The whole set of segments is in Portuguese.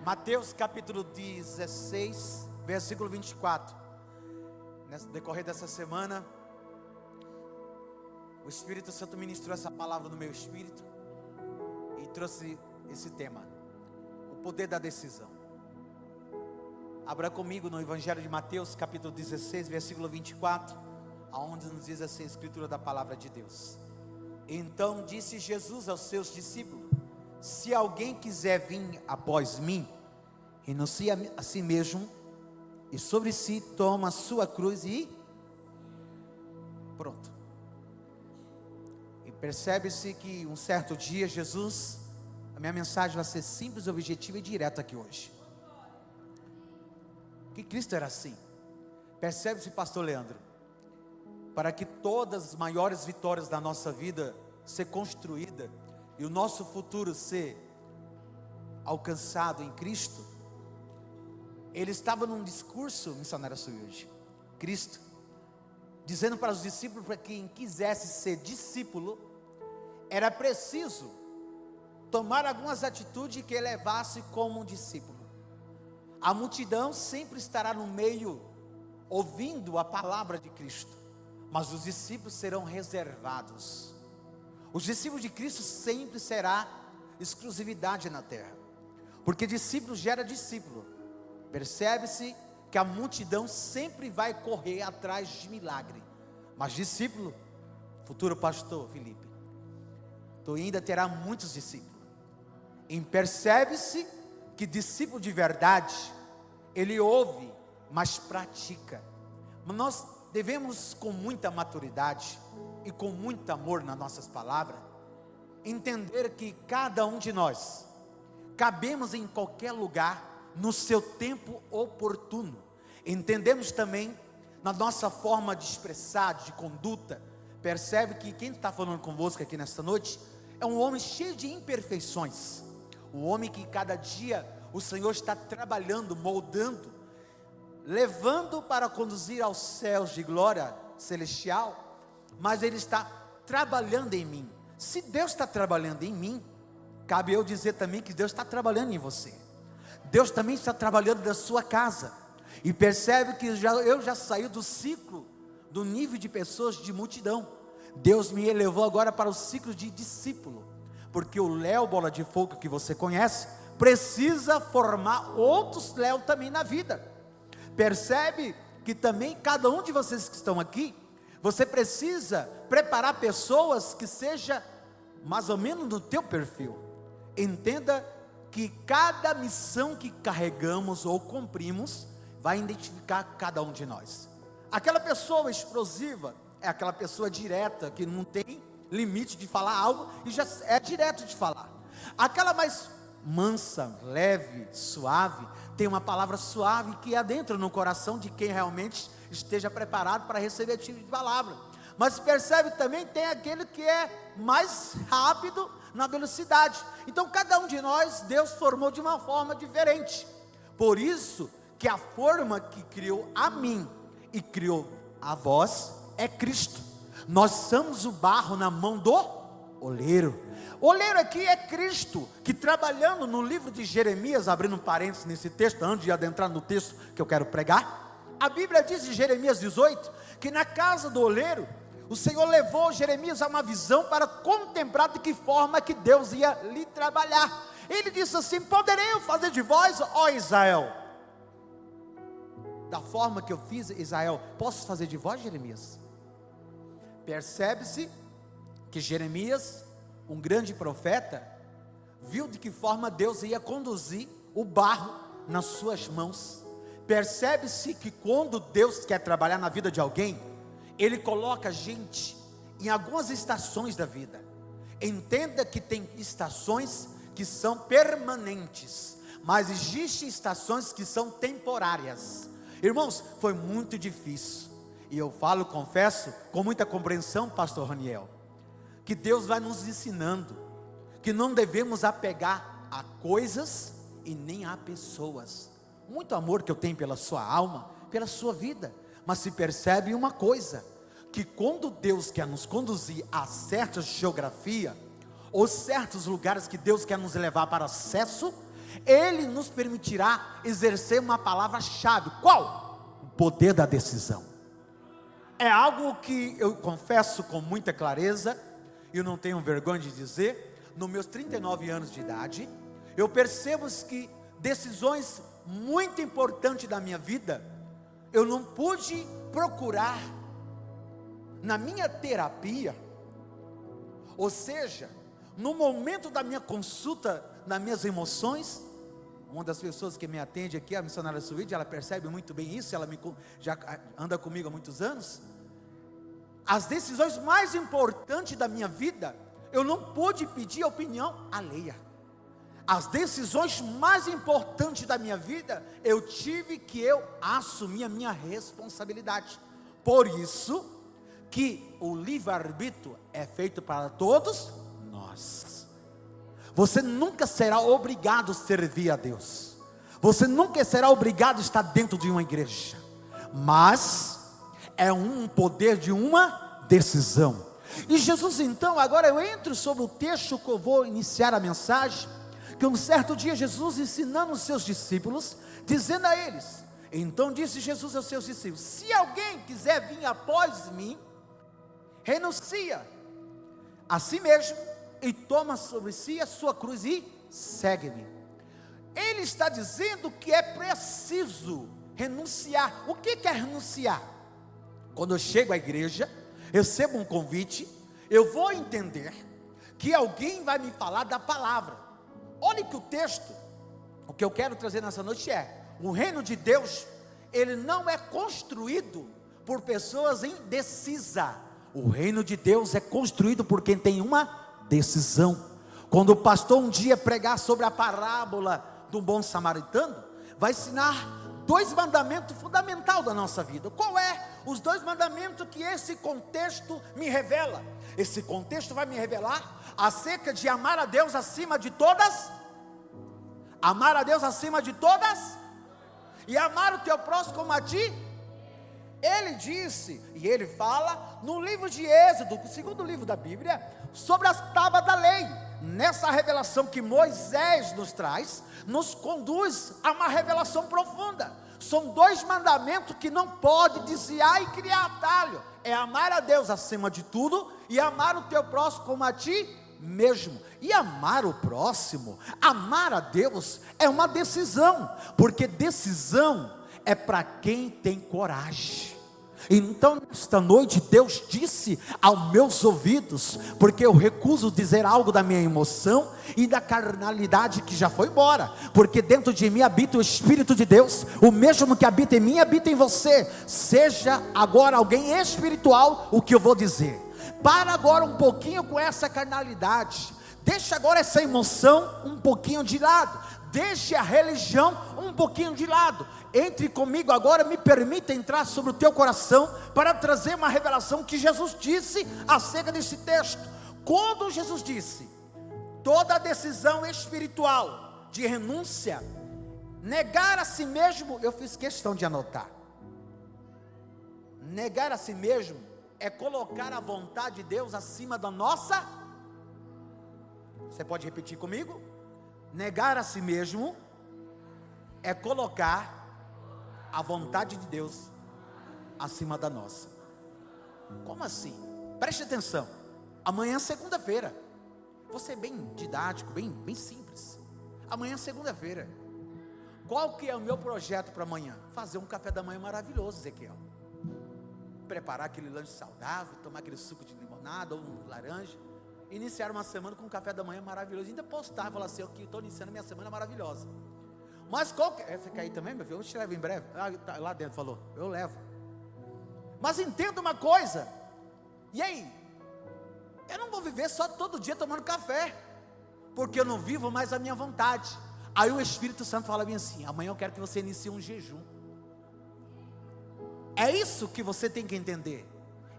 Mateus capítulo 16, versículo 24. No decorrer dessa semana, o Espírito Santo ministrou essa palavra no meu espírito e trouxe esse tema: o poder da decisão. Abra comigo no Evangelho de Mateus capítulo 16, versículo 24, aonde nos diz assim a escritura da palavra de Deus. Então disse Jesus aos seus discípulos: se alguém quiser vir após mim, renuncie a si mesmo, e sobre si toma a sua cruz e pronto. E percebe-se que um certo dia Jesus, a minha mensagem vai ser simples, objetiva e direta aqui hoje. Que Cristo era assim. Percebe-se, pastor Leandro, para que todas as maiores vitórias da nossa vida ser construída e o nosso futuro ser alcançado em Cristo, ele estava num discurso, missionário Suíde, Cristo, dizendo para os discípulos, para quem quisesse ser discípulo, era preciso tomar algumas atitudes que elevasse como um discípulo. A multidão sempre estará no meio, ouvindo a palavra de Cristo, mas os discípulos serão reservados. Os discípulos de Cristo sempre será exclusividade na terra, porque discípulo gera discípulo. Percebe-se que a multidão sempre vai correr atrás de milagre, mas discípulo, futuro pastor Felipe, tu ainda terá muitos discípulos. E percebe-se que discípulo de verdade, ele ouve, mas pratica. Mas nós devemos, com muita maturidade e com muito amor nas nossas palavras, entender que cada um de nós cabemos em qualquer lugar, no seu tempo oportuno. Entendemos também na nossa forma de expressar, de conduta. Percebe que quem está falando convosco aqui nesta noite é um homem cheio de imperfeições, um homem que cada dia o Senhor está trabalhando, moldando, levando para conduzir aos céus de glória celestial. Mas Ele está trabalhando em mim. Se Deus está trabalhando em mim, cabe eu dizer também que Deus está trabalhando em você. Deus também está trabalhando na sua casa. E percebe que eu já saí do ciclo, do nível de pessoas de multidão. Deus me elevou agora para o ciclo de discípulo, porque o Léo Bola de Fogo que você conhece, precisa formar outros Léo também na vida. Percebe que também cada um de vocês que estão aqui, você precisa preparar pessoas que seja mais ou menos no teu perfil. Entenda que cada missão que carregamos ou cumprimos vai identificar cada um de nós. Aquela pessoa explosiva é aquela pessoa direta, que não tem limite de falar algo e já é direto de falar. Aquela mais mansa, leve, suave, tem uma palavra suave que adentra no coração de quem realmente esteja preparado para receber esse tipo de palavra. Mas percebe também, tem aquele que é mais rápido na velocidade. Então cada um de nós, Deus formou de uma forma diferente. Por isso que a forma que criou a mim e criou a vós é Cristo. Nós somos o barro na mão do oleiro. O oleiro aqui é Cristo, que trabalhando no livro de Jeremias, abrindo um parênteses nesse texto, antes de adentrar no texto que eu quero pregar, a Bíblia diz em Jeremias 18, que na casa do oleiro, o Senhor levou Jeremias a uma visão para contemplar de que forma que Deus ia lhe trabalhar. Ele disse assim: poderei eu fazer de vós, ó Israel, da forma que eu fiz Israel, posso fazer de vós, Jeremias? Percebe-se que Jeremias, um grande profeta, viu de que forma Deus ia conduzir o barro nas suas mãos. Percebe-se que quando Deus quer trabalhar na vida de alguém, Ele coloca a gente em algumas estações da vida. Entenda que tem estações que são permanentes, mas existem estações que são temporárias. Irmãos, foi muito difícil, e eu falo, confesso, com muita compreensão, pastor Raniel, que Deus vai nos ensinando, que não devemos apegar a coisas e nem a pessoas. Muito amor que eu tenho pela sua alma, pela sua vida, mas se percebe uma coisa, que quando Deus quer nos conduzir a certa geografia, ou certos lugares que Deus quer nos levar para acesso, Ele nos permitirá exercer uma palavra-chave. Qual? O poder da decisão. É algo que eu confesso com muita clareza, e eu não tenho vergonha de dizer, nos meus 39 anos de idade, eu percebo que decisões muito importantes da minha vida, eu não pude procurar na minha terapia, ou seja, no momento da minha consulta, nas minhas emoções. Uma das pessoas que me atende aqui, a missionária Suíde, ela percebe muito bem isso, ela já anda comigo há muitos anos. As decisões mais importantes da minha vida, eu não pude pedir opinião alheia. As decisões mais importantes da minha vida, eu tive que assumir a minha responsabilidade. Por isso que o livre-arbítrio é feito para todos nós. Você nunca será obrigado a servir a Deus. Você nunca será obrigado a estar dentro de uma igreja. Mas é um poder de uma decisão. E Jesus então, agora eu entro sobre o texto que eu vou iniciar a mensagem, que um certo dia Jesus ensinando os seus discípulos, dizendo a eles, então disse Jesus aos seus discípulos, se alguém quiser vir após mim, renuncia a si mesmo, e toma sobre si a sua cruz e segue-me. Ele está dizendo que é preciso renunciar. O que é renunciar? Quando eu chego à igreja, recebo um convite, eu vou entender que alguém vai me falar da palavra. Olha que o texto, o que eu quero trazer nessa noite é, o reino de Deus, ele não é construído por pessoas indecisas. O reino de Deus é construído por quem tem uma decisão. Quando o pastor um dia pregar sobre a parábola do bom samaritano, vai ensinar 2 mandamentos fundamentais da nossa vida. Qual é os 2 mandamentos que esse contexto me revela? Esse contexto vai me revelar acerca de amar a Deus acima de todas, amar a Deus acima de todas, e amar o teu próximo como a ti. Ele disse, e ele fala no livro de Êxodo, o segundo livro da Bíblia, sobre as tábuas da lei. Nessa revelação que Moisés nos traz, nos conduz a uma revelação profunda. São 2 mandamentos que não pode desviar e criar atalho. É amar a Deus acima de tudo e amar o teu próximo como a ti mesmo. E amar o próximo, amar a Deus é uma decisão, porque decisão é para quem tem coragem. Então nesta noite Deus disse aos meus ouvidos, porque eu recuso dizer algo da minha emoção e da carnalidade que já foi embora, porque dentro de mim habita o Espírito de Deus, o mesmo que habita em mim habita em você. Seja agora alguém espiritual o que eu vou dizer. Para agora um pouquinho com essa carnalidade, deixa agora essa emoção um pouquinho de lado, deixe a religião um pouquinho de lado, entre comigo agora, me permita entrar sobre o teu coração, para trazer uma revelação que Jesus disse acerca desse texto. Quando Jesus disse, toda decisão espiritual de renúncia, negar a si mesmo, eu fiz questão de anotar, negar a si mesmo, é colocar a vontade de Deus acima da nossa. Você pode repetir comigo? Negar a si mesmo é colocar a vontade de Deus acima da nossa. Como assim? Preste atenção. Amanhã é segunda-feira. Vou ser bem didático, bem simples. Amanhã é segunda-feira. Qual que é o meu projeto para amanhã? Fazer um café da manhã maravilhoso, Ezequiel. Preparar aquele lanche saudável, tomar aquele suco de limonada ou um laranja. Iniciar uma semana com um café da manhã maravilhoso. Ainda postar, falar assim, eu estou iniciando minha semana maravilhosa. Mas qual que é? Você quer ir também, meu filho? Eu te levo em breve. Tá lá dentro, falou, eu levo. Mas entenda uma coisa. E aí? Eu não vou viver só todo dia tomando café, porque eu não vivo mais a minha vontade. Aí o Espírito Santo fala bem assim, amanhã eu quero que você inicie um jejum. É isso que você tem que entender.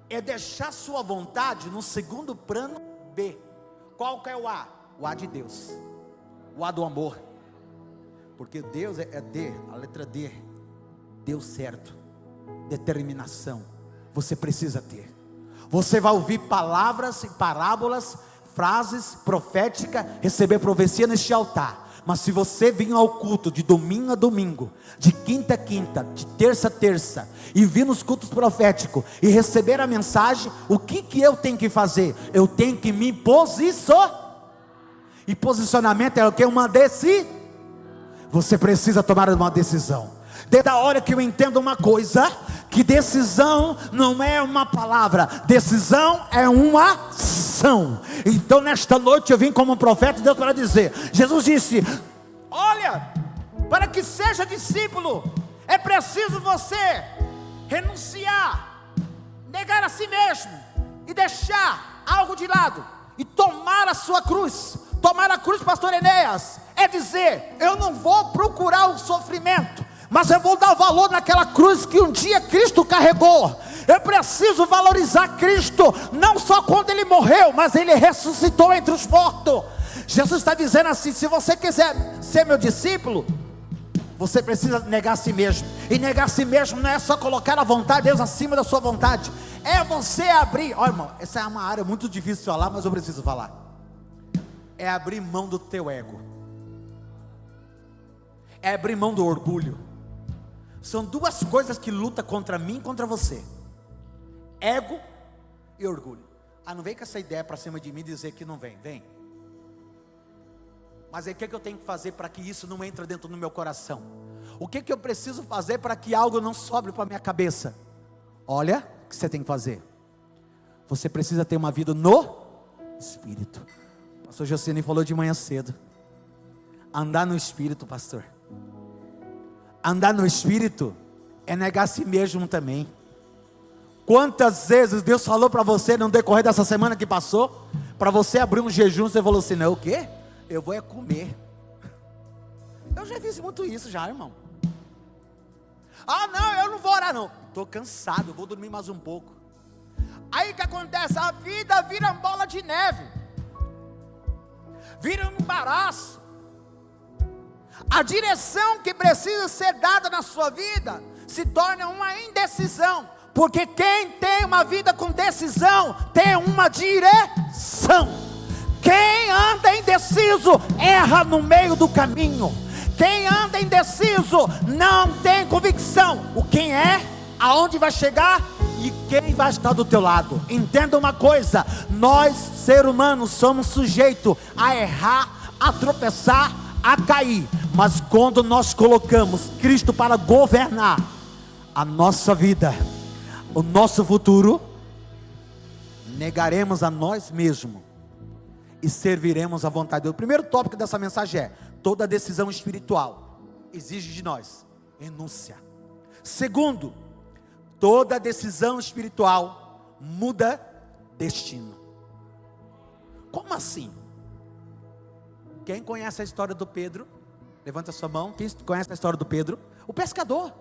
É deixar sua vontade no segundo plano B. Qual que é o A? O A de Deus. O A do amor. Porque Deus é D, a letra D. Deus certo. Determinação. Você precisa ter. Você vai ouvir palavras e parábolas frases proféticas, receber profecia neste altar. Mas se você vir ao culto de domingo a domingo, de quinta a quinta, de terça a terça, e vir nos cultos proféticos e receber a mensagem, o que eu tenho que fazer? Eu tenho que me posicionar. E posicionamento é o que? Uma decisão. Você precisa tomar uma decisão. Desde a hora que eu entendo uma coisa, que decisão não é uma palavra, decisão é uma ação. Então nesta noite eu vim como um profeta de Deus para dizer, Jesus disse, olha, para que seja discípulo, é preciso você renunciar, negar a si mesmo, e deixar algo de lado, e tomar a sua cruz. Tomar a cruz, pastor Enéas, é dizer, eu não vou procurar o sofrimento, mas eu vou dar valor naquela cruz que um dia Cristo carregou. Eu preciso valorizar Cristo, não só quando Ele morreu, mas Ele ressuscitou entre os mortos. Jesus está dizendo assim, se você quiser ser meu discípulo, você precisa negar a si mesmo. E negar a si mesmo não é só colocar a vontade de Deus acima da sua vontade, é você abrir, olha irmão, essa é uma área muito difícil de falar, mas eu preciso falar. É abrir mão do teu ego, é abrir mão do orgulho. São duas coisas que lutam contra mim e contra você: ego e orgulho. Não vem com essa ideia para cima de mim dizer que não vem, vem. Mas aí o que eu tenho que fazer para que isso não entre dentro do meu coração? O que eu preciso fazer para que algo não sobre para a minha cabeça? Olha o que você tem que fazer. Você precisa ter uma vida no Espírito. O pastor Jocene falou de manhã cedo. Andar no Espírito, pastor. Andar no Espírito é negar a si mesmo também. Quantas vezes Deus falou para você no decorrer dessa semana que passou, para você abrir um jejum, você falou assim, não, o quê? Eu vou é comer. Eu já fiz muito isso já, irmão. Não, eu não vou orar não. Estou cansado, vou dormir mais um pouco. Aí o que acontece? A vida vira bola de neve, vira um embaraço. A direção que precisa ser dada na sua vida se torna uma indecisão, porque quem tem uma vida com decisão tem uma direção. Quem anda indeciso erra no meio do caminho. Quem anda indeciso não tem convicção. O quem é, aonde vai chegar e quem vai estar do teu lado. Entenda uma coisa, nós seres humanos somos sujeitos a errar, a tropeçar, a cair, mas quando nós colocamos Cristo para governar a nossa vida, o nosso futuro, negaremos a nós mesmos e serviremos à vontade de Deus. O primeiro tópico dessa mensagem é: toda decisão espiritual exige de nós renúncia. Segundo, toda decisão espiritual muda destino. Como assim? Quem conhece a história do Pedro? Levanta a sua mão. Quem conhece a história do Pedro? O pescador.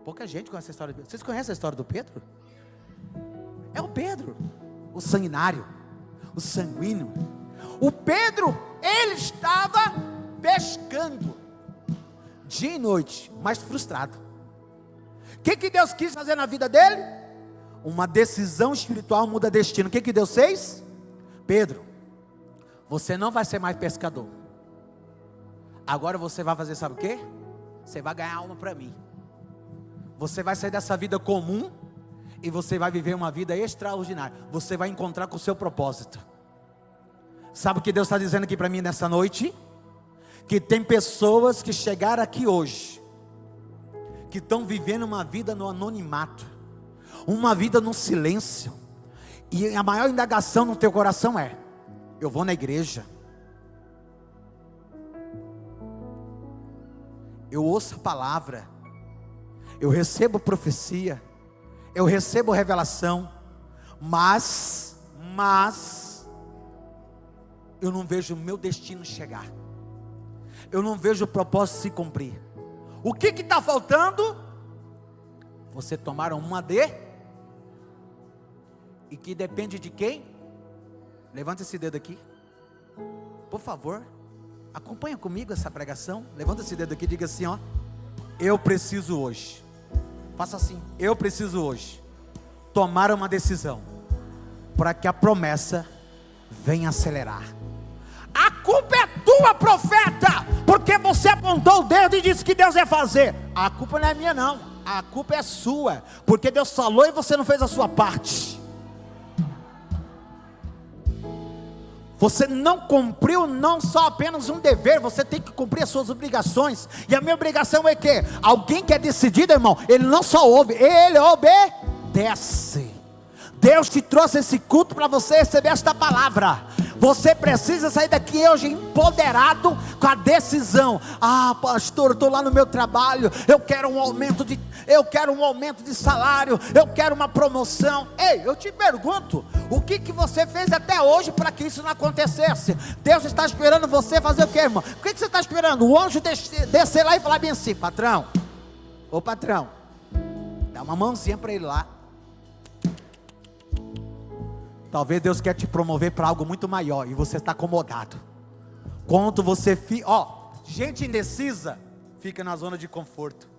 Pouca gente conhece a história do Pedro. Vocês conhecem a história do Pedro? É o Pedro, o sanguinário, o sanguíneo. O Pedro, ele estava pescando dia e noite, mas frustrado. O que Deus quis fazer na vida dele? Uma decisão espiritual muda destino. O que Deus fez? Pedro, você não vai ser mais pescador. Agora você vai fazer, sabe o quê? Você vai ganhar alma para mim. Você vai sair dessa vida comum e você vai viver uma vida extraordinária. Você vai encontrar com o seu propósito. Sabe o que Deus está dizendo aqui para mim nessa noite? Que tem pessoas que chegaram aqui hoje, que estão vivendo uma vida no anonimato, uma vida no silêncio, e a maior indagação no teu coração é: eu vou na igreja, eu ouço a palavra, eu recebo profecia, eu recebo revelação, mas eu não vejo o meu destino chegar, eu não vejo o propósito se cumprir. O que está faltando? Você tomar uma e que depende de quem? Levanta esse dedo aqui, por favor, acompanha comigo essa pregação. Levanta esse dedo aqui e diga assim, ó: eu preciso hoje, faça assim, eu preciso hoje tomar uma decisão. para que a promessa venha acelerar. A culpa é tua, profeta, porque você apontou o dedo e disse que Deus ia fazer. A culpa não é minha não, a culpa é sua, porque Deus falou e você não fez a sua parte. Você não cumpriu não só apenas um dever, você tem que cumprir as suas obrigações. E a minha obrigação é que alguém que é decidido, irmão, ele não só ouve, ele obedece. Deus te trouxe esse culto para você receber esta palavra. Você precisa sair daqui hoje empoderado com a decisão. Ah, pastor, eu estou lá no meu trabalho, eu quero um aumento de salário, eu quero uma promoção. Ei, eu te pergunto, o que você fez até hoje para que isso não acontecesse? Deus está esperando você fazer o que, irmão? O que você está esperando? O anjo descer lá e falar bem assim: patrão, ô patrão, dá uma mãozinha para ele lá. Talvez Deus quer te promover para algo muito maior e você está acomodado. Quando você gente indecisa fica na zona de conforto.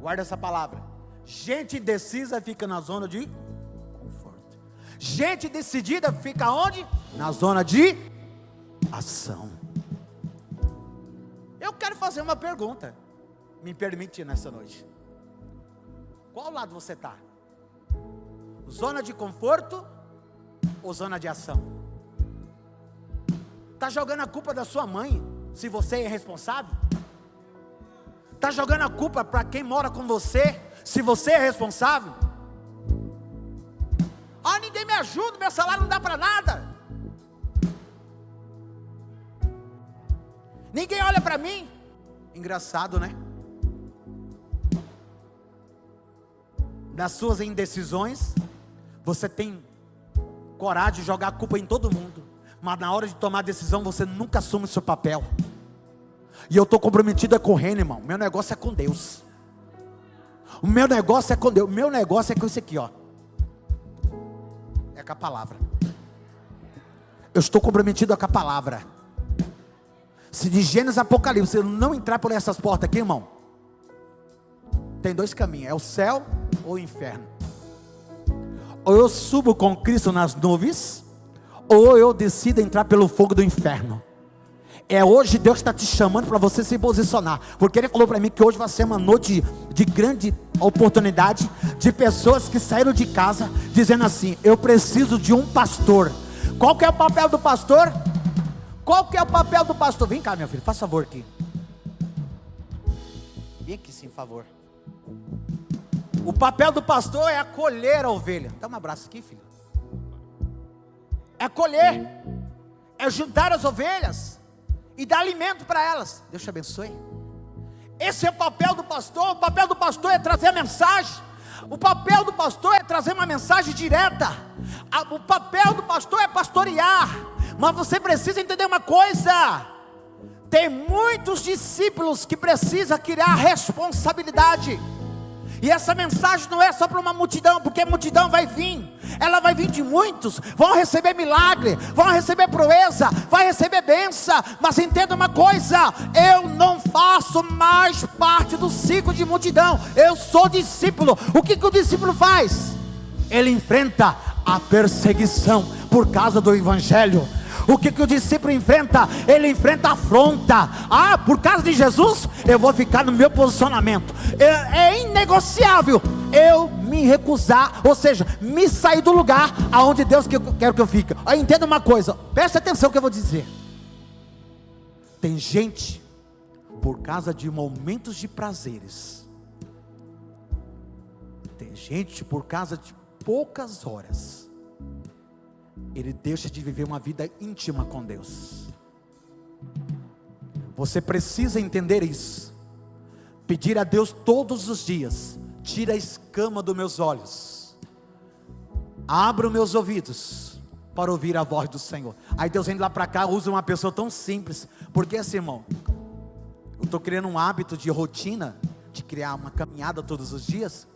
Guarda essa palavra. Gente indecisa fica na zona de conforto. Gente decidida fica onde? Na zona de ação. Eu quero fazer uma pergunta. Me permite nessa noite. Qual lado você está? Zona de conforto ou zona de ação? Está jogando a culpa da sua mãe, se você é irresponsável? Está jogando a culpa para quem mora com você, se você é responsável? Ah, ninguém me ajuda, meu salário não dá para nada. Ninguém olha para mim. Engraçado, né? Nas suas indecisões, você tem coragem de jogar a culpa em todo mundo, mas na hora de tomar a decisão, você nunca assume o seu papel. E eu estou comprometido com o reino, irmão. Meu negócio é com Deus. O meu negócio é com Deus. O meu negócio é com isso aqui, ó. É com a palavra. Eu estou comprometido com a palavra. Se de Gênesis a Apocalipse eu não entrar por essas portas aqui, irmão, tem dois caminhos: é o céu ou o inferno. Ou eu subo com Cristo nas nuvens, ou eu decido entrar pelo fogo do inferno. É hoje Deus está te chamando para você se posicionar, porque Ele falou para mim que hoje vai ser uma noite de grande oportunidade, de pessoas que saíram de casa dizendo assim: eu preciso de um pastor. Qual que é o papel do pastor? Qual que é o papel do pastor? Vem cá, meu filho, faz favor aqui. Vem aqui sim, por favor. O papel do pastor é acolher a ovelha. Dá um abraço aqui, filho. É acolher, é juntar as ovelhas e dar alimento para elas. Deus te abençoe. Esse é o papel do pastor. O papel do pastor é trazer a mensagem. O papel do pastor é trazer uma mensagem direta. O papel do pastor é pastorear. Mas você precisa entender uma coisa: tem muitos discípulos que precisam criar responsabilidade. E essa mensagem não é só para uma multidão, porque a multidão vai vir, ela vai vir de muitos, vão receber milagre, vão receber proeza, vai receber bênção. Mas entenda uma coisa: eu não faço mais parte do ciclo de multidão, eu sou discípulo. O que o discípulo faz? Ele enfrenta a perseguição por causa do evangelho. O que o discípulo enfrenta? Ele enfrenta a afronta. Ah, por causa de Jesus, eu vou ficar no meu posicionamento. É inegociável eu me recusar, ou seja, me sair do lugar aonde Deus quer que eu fique. Entenda uma coisa, preste atenção no que eu vou dizer. Tem gente, por causa de momentos de prazeres, tem gente por causa de poucas horas, ele deixa de viver uma vida íntima com Deus. Você precisa entender isso. Pedir a Deus todos os dias: tira a escama dos meus olhos, abra os meus ouvidos para ouvir a voz do Senhor. Aí Deus vem lá para cá, usa uma pessoa tão simples. Porque assim, irmão, eu estou criando um hábito de rotina, de criar uma caminhada todos os dias.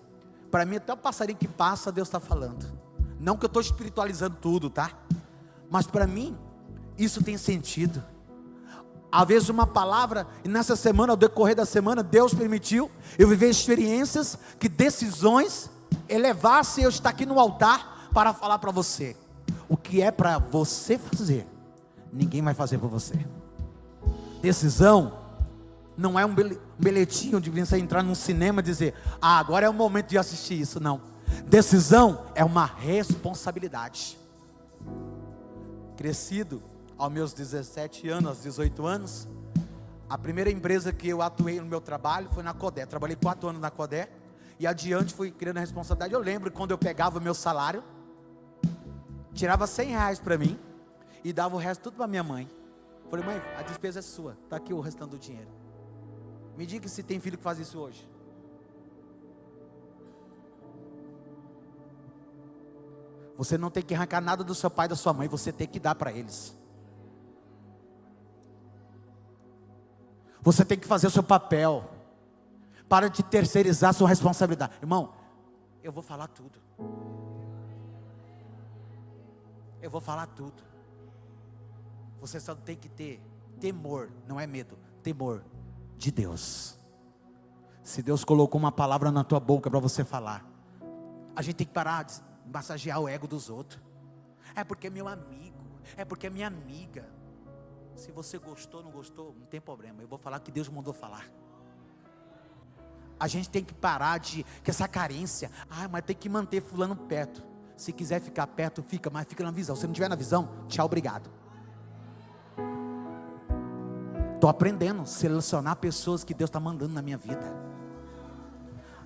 Para mim, até o passarinho que passa, Deus está falando. Não que eu estou espiritualizando tudo, tá? Mas para mim, isso tem sentido. Às vezes uma palavra, e nessa semana, ao decorrer da semana, Deus permitiu eu viver experiências, que decisões elevassem eu estar aqui no altar, para falar para você: o que é para você fazer, ninguém vai fazer por você. Decisão não é um bilhetinho de você entrar num cinema e dizer: ah, agora é o momento de assistir isso. Não. Decisão é uma responsabilidade. Crescido aos meus 17 anos, aos 18 anos, a primeira empresa que eu atuei no meu trabalho foi na Codé. Trabalhei 4 anos na Codé, e adiante fui criando a responsabilidade. Eu lembro quando eu pegava o meu salário, tirava R$100 para mim e dava o resto tudo para minha mãe. Falei: mãe, a despesa é sua, está aqui o restante do dinheiro. Me diga se tem filho que faz isso hoje. Você não tem que arrancar nada do seu pai e da sua mãe, você tem que dar para eles. Você tem que fazer o seu papel. Para de terceirizar a sua responsabilidade. Irmão, eu vou falar tudo. Eu vou falar tudo. Você só tem que ter temor, não é medo, temor de Deus. Se Deus colocou uma palavra na tua boca para você falar, a gente tem que parar de massagear o ego dos outros. É porque é meu amigo, é porque é minha amiga. Se você gostou, não gostou, não tem problema. Eu vou falar o que Deus mandou falar. A gente tem que parar que essa carência. Ah, mas tem que manter fulano perto. Se quiser ficar perto, fica, mas fica na visão. Se não estiver na visão, tchau, obrigado. Estou aprendendo a selecionar pessoas que Deus está mandando na minha vida.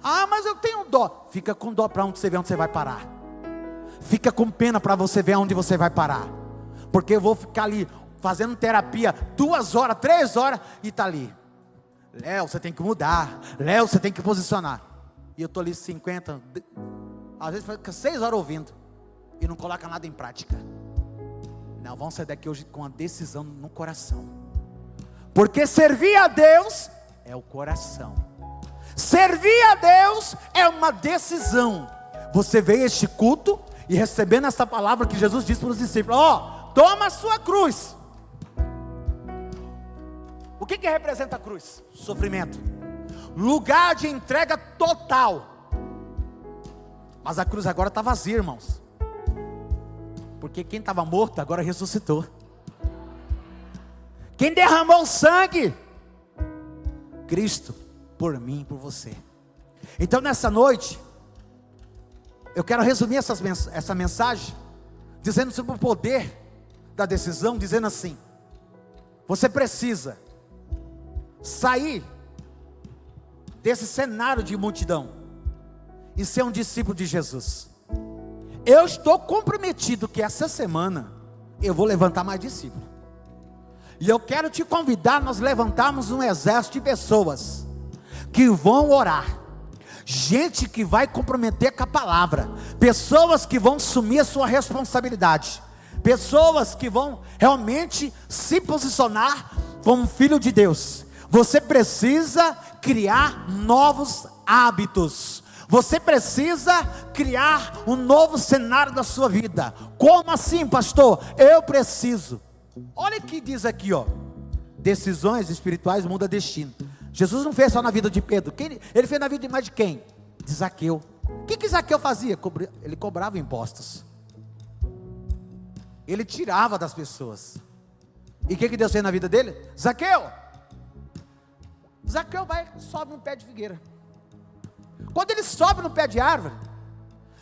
Ah, mas eu tenho dó. Fica com dó para onde você vê onde você vai parar. Fica com pena para você ver onde você vai parar. Porque eu vou ficar ali fazendo terapia 2 horas, 3 horas e está ali: Léo, você tem que mudar. Léo, você tem que posicionar. E eu estou ali 50, às vezes fica 6 horas ouvindo e não coloca nada em prática. Não, vamos sair daqui hoje com a decisão no coração. Porque servir a Deus é o coração. Servir a Deus é uma decisão. Você veio a este culto e recebendo essa palavra que Jesus disse para os discípulos: ó, toma a sua cruz. O que representa a cruz? Sofrimento. Lugar de entrega total. Mas a cruz agora está vazia, irmãos. Porque quem estava morto agora ressuscitou. Quem derramou sangue? Cristo, por mim e por você. Então nessa noite, eu quero resumir essa mensagem dizendo sobre o poder da decisão, dizendo assim: você precisa sair desse cenário de multidão e ser um discípulo de Jesus. Eu estou comprometido que essa semana eu vou levantar mais discípulos. E eu quero te convidar a nós levantarmos um exército de pessoas que vão orar, gente que vai comprometer com a palavra, pessoas que vão assumir a sua responsabilidade, pessoas que vão realmente se posicionar como filho de Deus. Você precisa criar novos hábitos. Você precisa criar um novo cenário da sua vida. Como assim, pastor? Eu preciso. Olha o que diz aqui, ó: decisões espirituais mudam destino. Jesus não fez só na vida de Pedro. Ele fez na vida de mais de quem? De Zaqueu. O que Zaqueu fazia? Ele cobrava impostos. Ele tirava das pessoas. E o que Deus fez na vida dele? Zaqueu sobe no pé de figueira. Quando ele sobe no pé de árvore,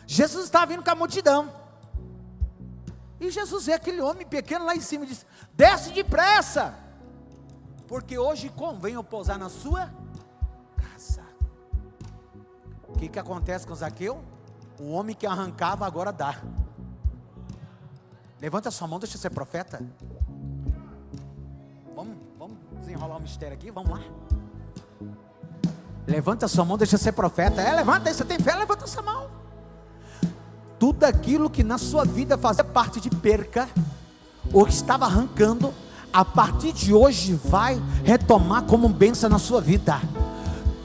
Jesus estava vindo com a multidão. E Jesus vê aquele homem pequeno lá em cima e diz: desce depressa, porque hoje convém eu pousar na sua casa. O que acontece com Zaqueu? O homem que arrancava agora dá. Levanta a sua mão, deixa eu ser profeta. Vamos desenrolar o mistério aqui, vamos lá. Levanta a sua mão, deixa eu ser profeta. Levanta aí, você tem fé, levanta a sua mão. Tudo aquilo que na sua vida fazia parte de perca, ou que estava arrancando, a partir de hoje vai retomar como bênção na sua vida.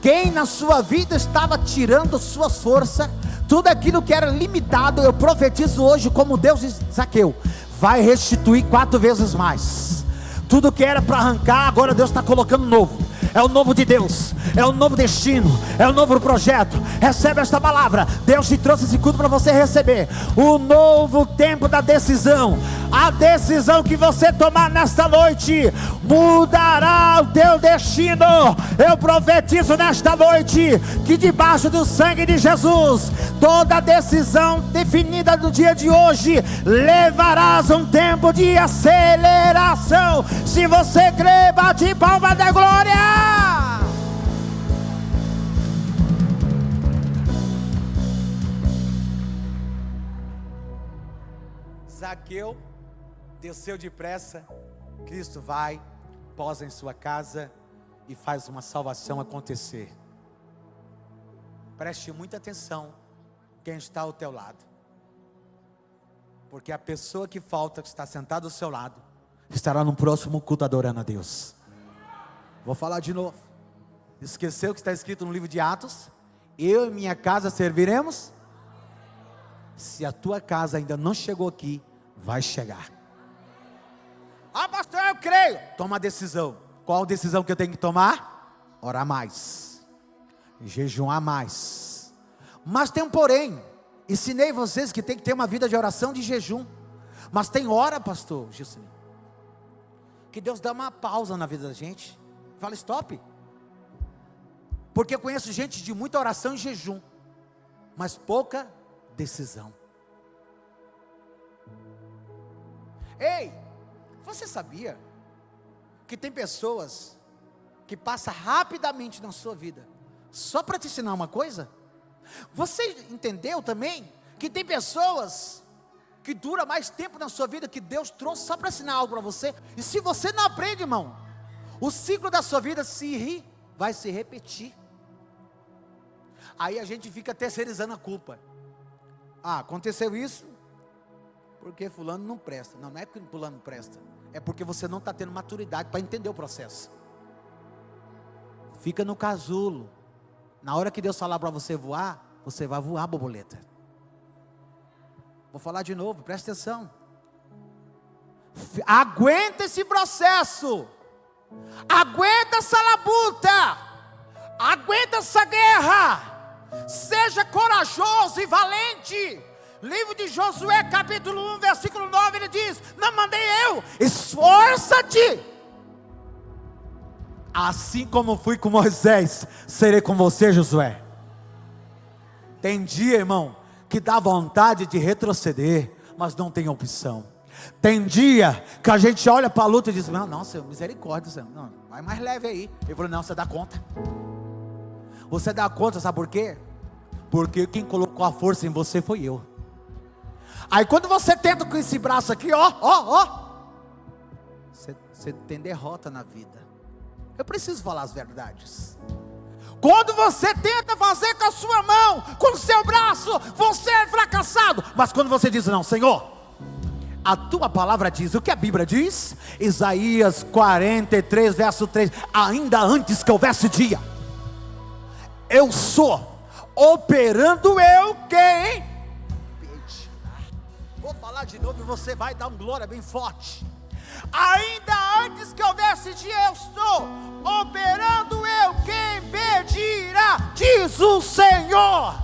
Quem na sua vida estava tirando sua força, tudo aquilo que era limitado, eu profetizo hoje como Deus de Zaqueu, vai restituir 4 vezes mais. Tudo que era para arrancar, agora Deus está colocando novo. é o novo de Deus, é o novo destino, é o novo projeto. Recebe esta palavra. Deus te trouxe esse culto para você receber o novo tempo da decisão. A decisão que você tomar nesta noite mudará o teu destino. Eu profetizo nesta noite que debaixo do sangue de Jesus, toda decisão definida no dia de hoje levarás um tempo de aceleração. Se você crê, bate palma da glória. Zaqueu desceu depressa. Cristo vai, posa em sua casa e faz uma salvação acontecer. Preste muita atenção quem está ao teu lado, porque a pessoa que falta, que está sentada ao seu lado, estará no próximo culto adorando a Deus. Vou falar de novo. Esqueceu o que está escrito no livro de Atos? Eu e minha casa serviremos. Se a tua casa ainda não chegou aqui, vai chegar. Ah, pastor, eu creio. Toma a decisão. Qual decisão que eu tenho que tomar? Orar mais, jejuar mais. Mas tem um porém. Ensinei vocês que tem que ter uma vida de oração, de jejum. Mas tem hora, pastor Gilson, que Deus dá uma pausa na vida da gente. Fala stop. Porque eu conheço gente de muita oração e jejum, mas pouca decisão. Ei, você sabia que tem pessoas que passam rapidamente na sua vida só para te ensinar uma coisa? Você entendeu também que tem pessoas que duram mais tempo na sua vida, que Deus trouxe só para ensinar algo para você? E se você não aprende, irmão, o ciclo da sua vida vai se repetir. Aí a gente fica terceirizando a culpa. Ah, aconteceu isso porque fulano não presta. Não, não é que fulano não presta, é porque você não está tendo maturidade para entender o processo. Fica no casulo. Na hora que Deus falar para você voar, você vai voar, borboleta. Vou falar de novo, presta atenção. Aguenta esse processo. Aguenta essa labuta. Aguenta essa guerra. Seja corajoso e valente. Livro de Josué, capítulo 1, versículo 9, ele diz: não mandei eu, esforça-te. Assim como fui com Moisés, serei com você, Josué. Tem dia, irmão, que dá vontade de retroceder, mas não tem opção. Tem dia que a gente olha para a luta e diz: não, Senhor, misericórdia, Senhor, não, vai mais leve aí. Ele falou: não, você dá conta. Você dá conta, sabe por quê? Porque quem colocou a força em você foi eu. Aí quando você tenta com esse braço aqui, você tem derrota na vida. Eu preciso falar as verdades. Quando você tenta fazer com a sua mão, com o seu braço, você é fracassado. Mas quando você diz: não, Senhor, a tua palavra diz, o que a Bíblia diz? Isaías 43, verso 3: ainda antes que houvesse dia, eu sou, operando eu quem? Vou falar de novo e você vai dar um glória bem forte. Ainda antes que houvesse dia, eu sou, operando eu quem pedirá, diz o Senhor.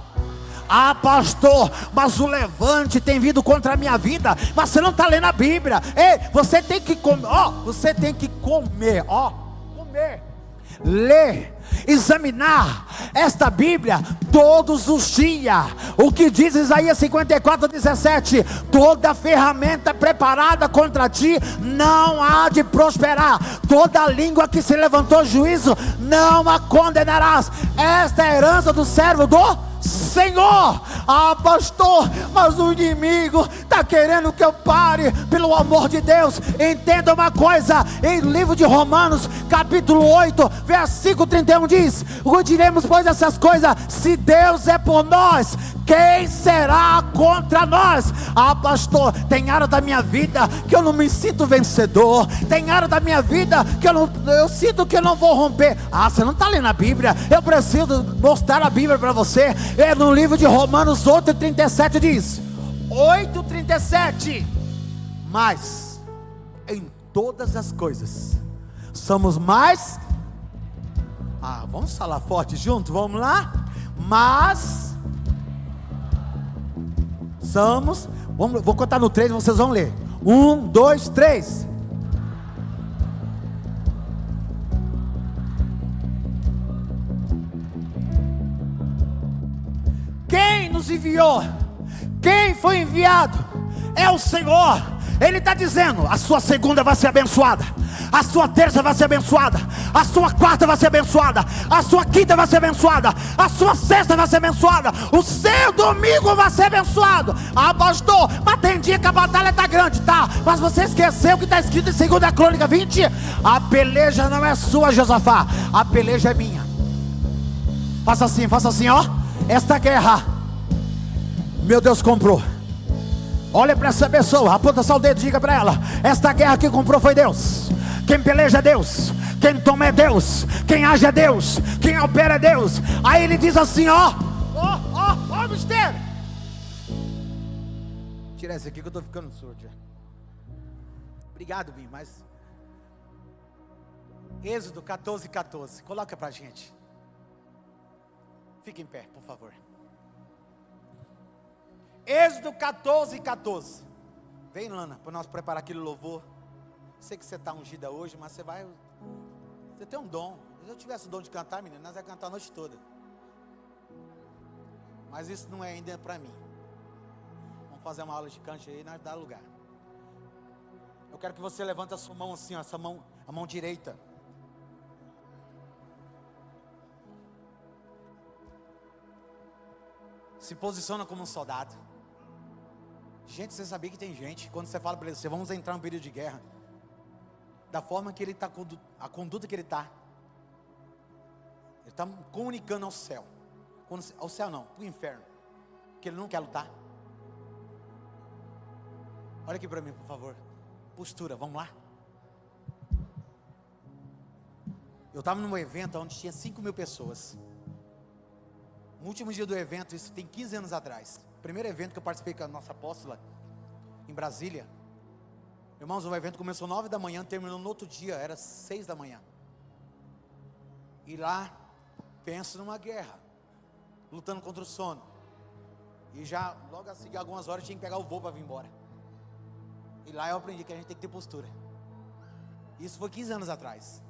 Ah, pastor, mas o levante tem vindo contra a minha vida. Mas você não está lendo a Bíblia. Ei, você tem que comer, você tem que comer, comer, ler, examinar esta Bíblia todos os dias. O que diz Isaías 54:17: toda ferramenta preparada contra ti não há de prosperar, toda língua que se levantou juízo não a condenarás. Esta é a herança do servo do Senhor. Ah, pastor, mas o inimigo está querendo que eu pare. Pelo amor de Deus, entenda uma coisa. Em livro de Romanos, capítulo 8, versículo 31 diz: o diremos, pois, essas coisas? Se Deus é por nós, quem será contra nós? Ah, pastor, tem área da minha vida que eu não me sinto vencedor. Tem área da minha vida que eu sinto que eu não vou romper. Ah, você não está lendo a Bíblia. Eu preciso mostrar a Bíblia para você. No livro de Romanos 8:37 diz: 8:37: mas em todas as coisas somos mais Vamos falar forte junto, vamos lá? Mas vou contar no 3 e vocês vão ler. 1, 2, 3. Quem nos enviou? Quem foi enviado? É o Senhor. Ele está dizendo: a sua segunda vai ser abençoada, a sua terça vai ser abençoada, a sua quarta vai ser abençoada, a sua quinta vai ser abençoada, a sua sexta vai ser abençoada, o seu domingo vai ser abençoado. Pastor, mas tem dia que a batalha está grande, tá? Mas você esqueceu que está escrito em 2 Crônica 20: a peleja não é sua, Josafá, a peleja é minha. Faça assim, ó. Esta guerra, meu Deus comprou. Olha para essa pessoa, aponta só o dedo e diga para ela: esta guerra que comprou foi Deus. Quem peleja é Deus, quem toma é Deus, quem age é Deus, quem opera é Deus. Aí ele diz assim, ó mistério. Tira esse aqui que eu estou ficando surdo já. Obrigado, Bim, mas Êxodo 14:14, coloca pra gente. Fique em pé, por favor. Êxodo 14:14. Vem, Lana, para nós preparar aquele louvor. Sei que você está ungida hoje, mas você tem um dom. Se eu tivesse o dom de cantar, menina, nós ia cantar a noite toda. Mas isso não é ainda para mim. Vamos fazer uma aula de canto aí, nós dá lugar. Eu quero que você levante a sua mão assim, ó, a mão direita. Se posiciona como um soldado. Gente, você sabia que tem gente, quando você fala para ele, você vamos entrar num período de guerra, da forma que ele está, a conduta que ele está comunicando ao céu, ao céu não, para o inferno, que ele não quer lutar. Olha aqui para mim, por favor. Postura, vamos lá. Eu estava num evento onde tinha 5.000 pessoas. No último dia do evento, isso tem 15 anos atrás, primeiro evento que eu participei com a nossa apóstola em Brasília. Irmãos, o evento começou 9 da manhã, terminou no outro dia, era 6 da manhã. E lá, penso numa guerra, lutando contra o sono. E já, logo a seguir, algumas horas, tinha que pegar o voo para vir embora. E lá eu aprendi que a gente tem que ter postura. Isso foi 15 anos atrás.